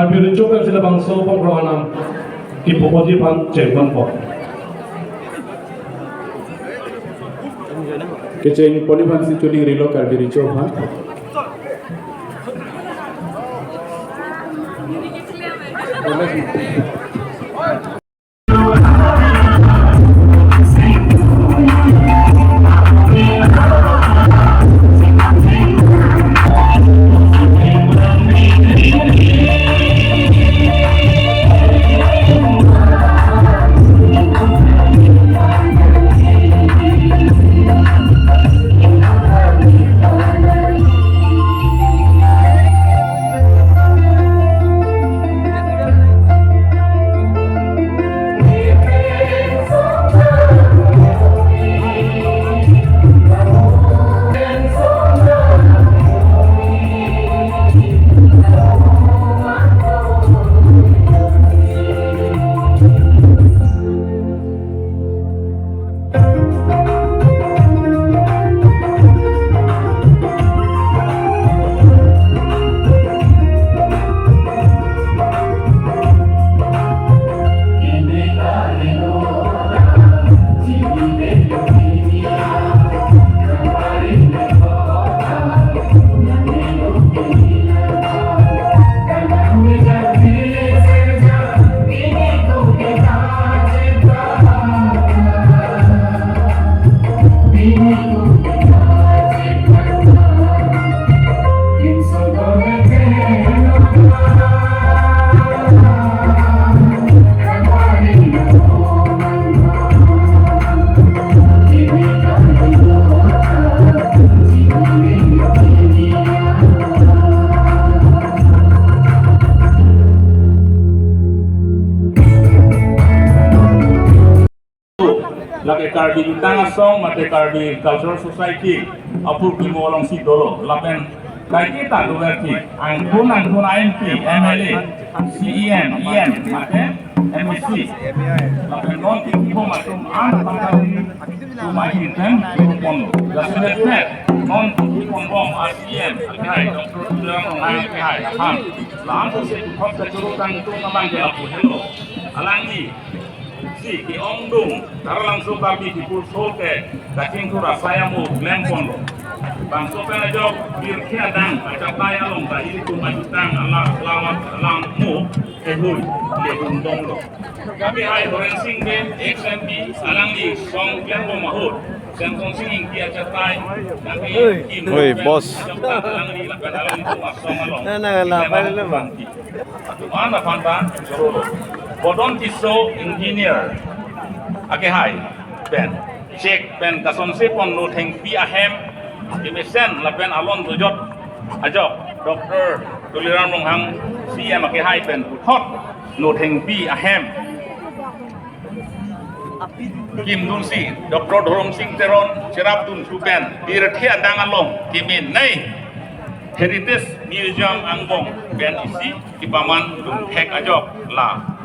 Birujuk kan sila bangso pangkawanam ipokodi pan cengman po. Keceng polivan si cuding rilo kar birujuk ha. Laki Karbi Tangasong, mate Karbi Cultural Society, apur kimolong si dolo, lapen kai kita duwerti, angkun AMP, MLA, CEN, IN, mate MSC, lapen non tikibo matum pangkali rumah hinten pondo, gasudet net, non tikibo bom ASEAN, kai dokter bilang kai ham, langsung se kop kejurutan itu namang jelapu hello, alangi si ki ongdung tar langsung kami di pulso ke kacing kura saya mau Glen Pondo bang sopen aja bir kiadang aja taya long ta ini tum ajutang lang mu ehui le dong lo kami hai forensing be XMP salang di song pian bo mahut sen song sing ki aja tay kami Oi, bos. lang di lapan alang itu masong along Nah, apa itu, Bang? mana panta bodon kiso engineer ake hai ben cek ben kason se pon no theng pi ahem imesen la ben alon dujot ajok doktor tuliran monghang CM ake hai ben hot no theng pi ahem Kim Dun Si Dr. Dhorom Singh Teron Cherap Dun Supen Dirthia Dangalong Kimin Nei Heritage Museum Angbong Ben Isi Kipaman Dun Hek Ajok La